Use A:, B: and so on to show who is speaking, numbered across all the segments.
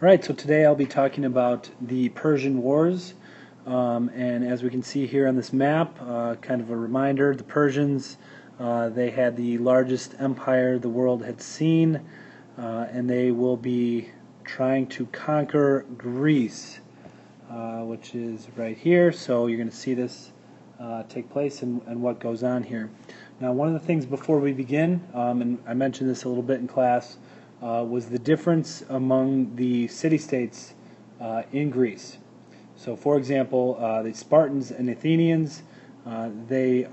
A: Alright, so today I'll be talking about the Persian Wars, and as we can see here on this map, kind of a reminder, the Persians, they had the largest empire the world had seen, and they will be trying to conquer Greece, which is right here. So you're going to see this take place and what goes on here. Now, one of the things before we begin, and I mentioned this a little bit in class, was the difference among the city-states in Greece. So, for example, the Spartans and Athenians, they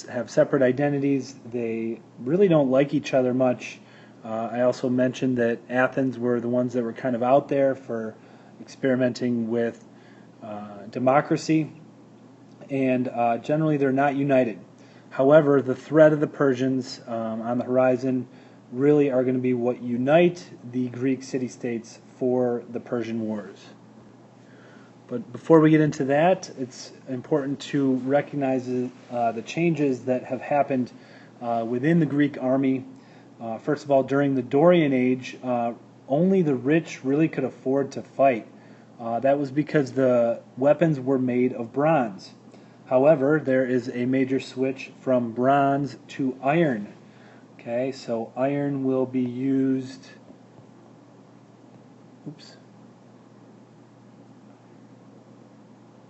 A: have separate identities. They really don't like each other much. I also mentioned that Athens were the ones that were kind of out there for experimenting with democracy, and generally they're not united. However, the threat of the Persians on the horizon really are going to be what unite the Greek city-states for the Persian Wars. But before we get into that, it's important to recognize the changes that have happened within the Greek army. First of all, during the Dorian Age, only the rich really could afford to fight. That was because the weapons were made of bronze. However, there is a major switch from bronze to iron. Okay, so iron will be used. Oops.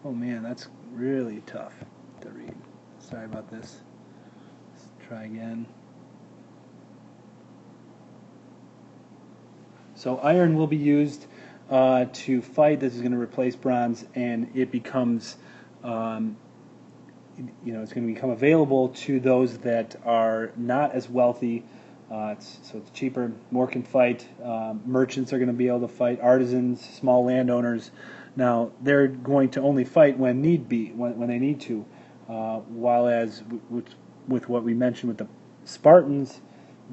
A: Oh man, that's really tough to read. Sorry about this. Let's try again. So iron will be used to fight. This is going to replace bronze, and it becomes it's going to become available to those that are not as wealthy. So it's cheaper, more can fight. Merchants are going to be able to fight, artisans, small landowners. Now, they're going to only fight when need be, when they need to. While as with what we mentioned with the Spartans,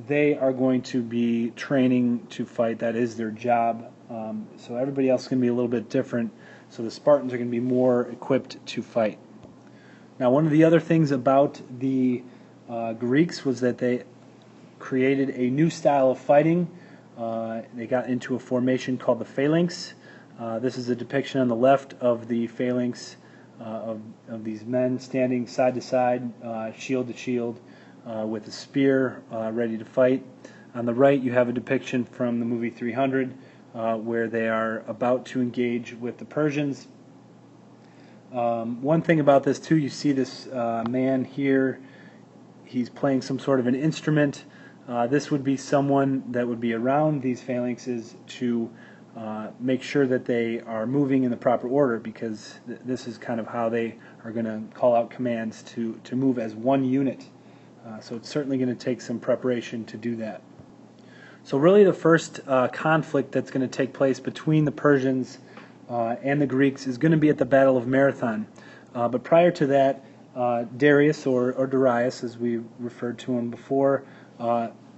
A: they are going to be training to fight. That is their job. So everybody else is going to be a little bit different. So the Spartans are going to be more equipped to fight. Now, one of the other things about the Greeks was that they created a new style of fighting. They got into a formation called the Phalanx. This is a depiction on the left of the Phalanx of these men standing side to side, shield to shield, with a spear ready to fight. On the right, you have a depiction from the movie 300, where they are about to engage with the Persians. One thing about this too, you see this man here, he's playing some sort of an instrument. This would be someone that would be around these phalanxes to make sure that they are moving in the proper order, because this is kind of how they are going to call out commands to move as one unit. So it's certainly going to take some preparation to do that. So really the first conflict that's going to take place between the Persians and the Greeks is going to be at the Battle of Marathon. But prior to that, Darius, or Darius as we referred to him before,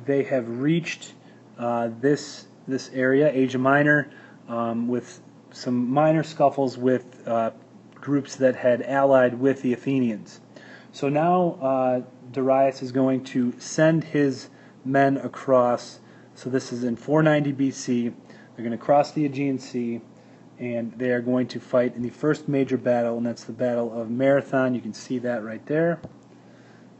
A: they have reached this area, Asia Minor, with some minor scuffles with groups that had allied with the Athenians. So now Darius is going to send his men across. So this is in 490 BC. They're going to cross the Aegean Sea, and they are going to fight in the first major battle, and that's the Battle of Marathon. You can see that right there.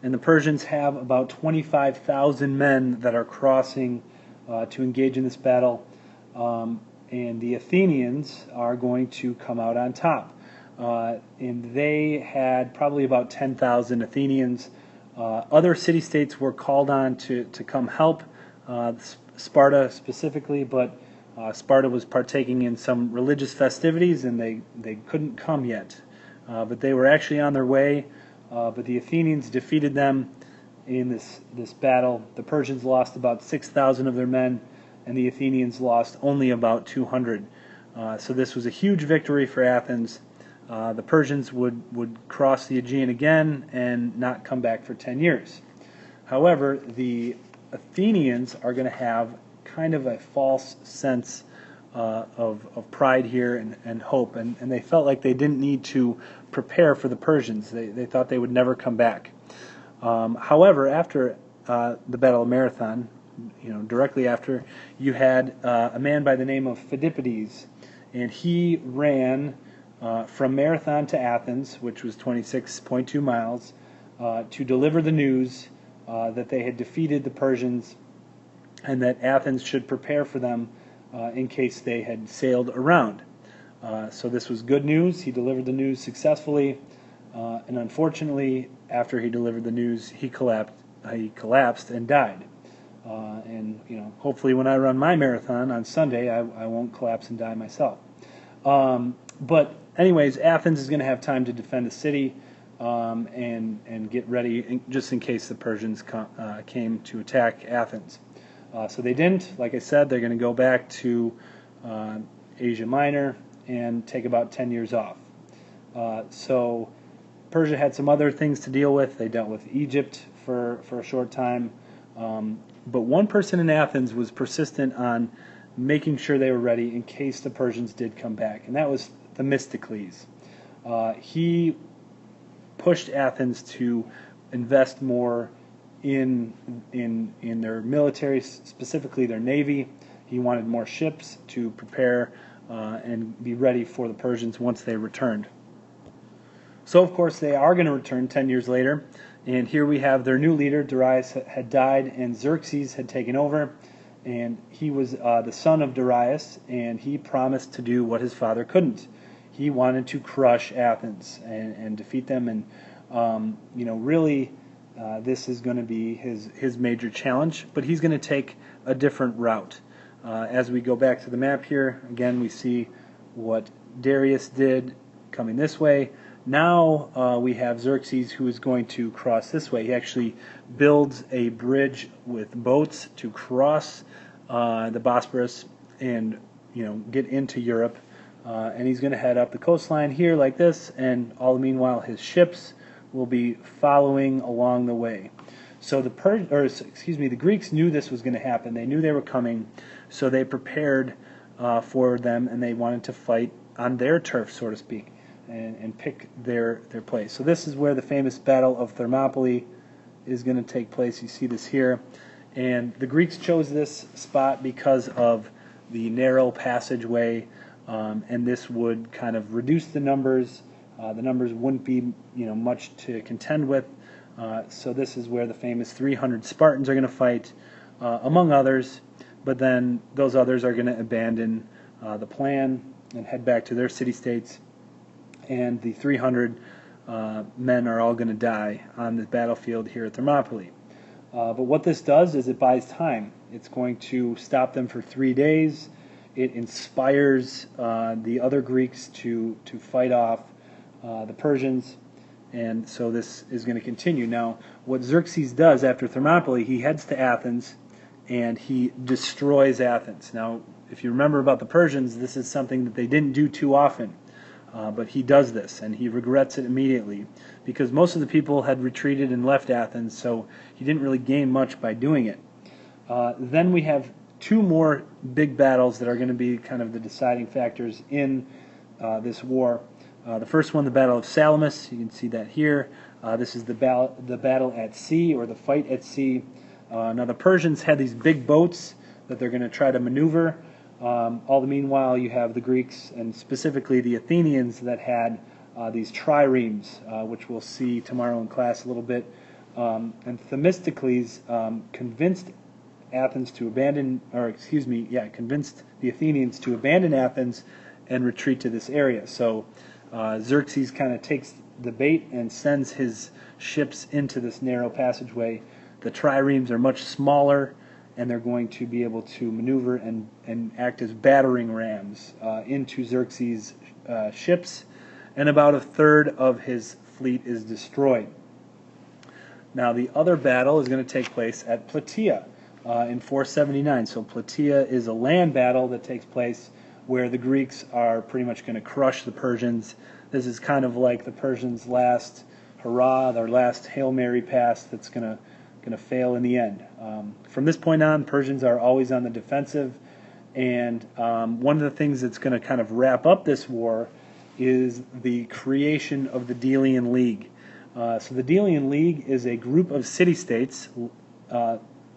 A: And the Persians have about 25,000 men that are crossing to engage in this battle, and the Athenians are going to come out on top. And they had probably about 10,000 Athenians. Other city-states were called on to come help, Sparta specifically, but Sparta was partaking in some religious festivities, and they couldn't come yet. But they were actually on their way, but the Athenians defeated them in this battle. The Persians lost about 6,000 of their men, and the Athenians lost only about 200. So this was a huge victory for Athens. The Persians would cross the Aegean again and not come back for 10 years. However, the Athenians are going to have kind of a false sense of pride here and hope, and they felt like they didn't need to prepare for the Persians. They thought they would never come back. However, after the Battle of Marathon, directly after, you had a man by the name of Phidippides, and he ran from Marathon to Athens, which was 26.2 miles, to deliver the news that they had defeated the Persians and that Athens should prepare for them in case they had sailed around. So this was good news. He delivered the news successfully, and unfortunately, after he delivered the news, he collapsed and died. And hopefully, when I run my marathon on Sunday, I won't collapse and die myself. But anyways, Athens is going to have time to defend the city and get ready just in case the Persians came to attack Athens. So they didn't. Like I said, they're going to go back to Asia Minor and take about 10 years off. So Persia had some other things to deal with. They dealt with Egypt for a short time. But one person in Athens was persistent on making sure they were ready in case the Persians did come back, and that was Themistocles. He pushed Athens to invest more in their military, specifically their navy. He wanted more ships to prepare and be ready for the Persians once they returned. So, of course, they are going to return 10 years later, and here we have their new leader. Darius had died, and Xerxes had taken over, and he was the son of Darius, and he promised to do what his father couldn't. He wanted to crush Athens and defeat them, and really, this is going to be his major challenge, but he's going to take a different route. As we go back to the map here, again, we see what Darius did coming this way. Now we have Xerxes, who is going to cross this way. He actually builds a bridge with boats to cross the Bosporus and get into Europe. And he's going to head up the coastline here like this, and all the meanwhile his ships will be following along the way. So the Greeks knew this was going to happen. They knew they were coming, so they prepared for them, and they wanted to fight on their turf, so to speak, and pick their place. So this is where the famous Battle of Thermopylae is going to take place. You see this here. And the Greeks chose this spot because of the narrow passageway, and this would kind of reduce the numbers. The numbers wouldn't be much to contend with. So this is where the famous 300 Spartans are going to fight, among others. But then those others are going to abandon the plan and head back to their city-states. And the 300 men are all going to die on the battlefield here at Thermopylae. But what this does is it buys time. It's going to stop them for 3 days. It inspires the other Greeks to fight off the Persians, and so this is going to continue. Now, what Xerxes does after Thermopylae, he heads to Athens, and he destroys Athens. Now, if you remember about the Persians, this is something that they didn't do too often, but he does this, and he regrets it immediately, because most of the people had retreated and left Athens, so he didn't really gain much by doing it. Then we have two more big battles that are going to be kind of the deciding factors in this war. The first one, the Battle of Salamis, you can see that here. This is the battle at sea, or the fight at sea. Now the Persians had these big boats that they're going to try to maneuver. All the meanwhile, you have the Greeks, and specifically the Athenians, that had these triremes, which we'll see tomorrow in class a little bit. And Themistocles convinced Athens to abandon, convinced the Athenians to abandon Athens and retreat to this area. So Xerxes kind of takes the bait and sends his ships into this narrow passageway. The triremes are much smaller, and they're going to be able to maneuver and act as battering rams into Xerxes' ships, and about a third of his fleet is destroyed. Now the other battle is going to take place at Plataea in 479. So Plataea is a land battle that takes place where the Greeks are pretty much going to crush the Persians. This is kind of like the Persians' last hurrah, their last Hail Mary pass that's going to fail in the end. From this point on, Persians are always on the defensive, and one of the things that's going to kind of wrap up this war is the creation of the Delian League. So the Delian League is a group of city-states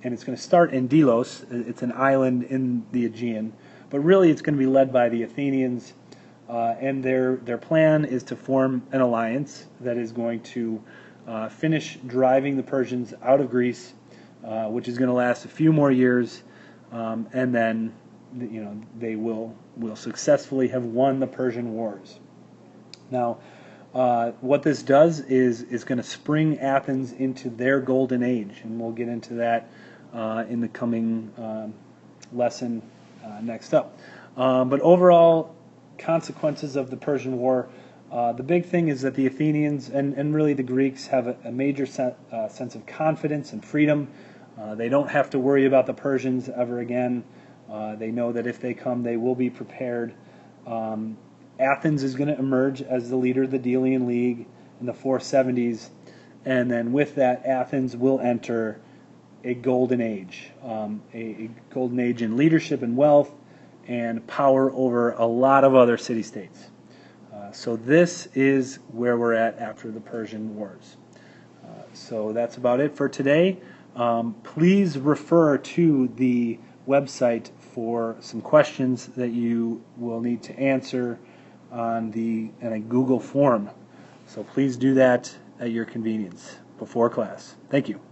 A: and it's going to start in Delos. It's an island in the Aegean, but really it's going to be led by the Athenians, and their plan is to form an alliance that is going to finish driving the Persians out of Greece, which is going to last a few more years, and then they will successfully have won the Persian Wars. Now, what this does is going to spring Athens into their golden age, and we'll get into that in the coming lesson next up. But overall, consequences of the Persian War, the big thing is that the Athenians and really the Greeks have a major sense of confidence and freedom. They don't have to worry about the Persians ever again. They know that if they come, they will be prepared. Athens is going to emerge as the leader of the Delian League in the 470s, and then with that, Athens will enter a golden age, a golden age in leadership and wealth and power over a lot of other city-states. So this is where we're at after the Persian Wars. So that's about it for today. Please refer to the website for some questions that you will need to answer in a Google form. So please do that at your convenience before class. Thank you.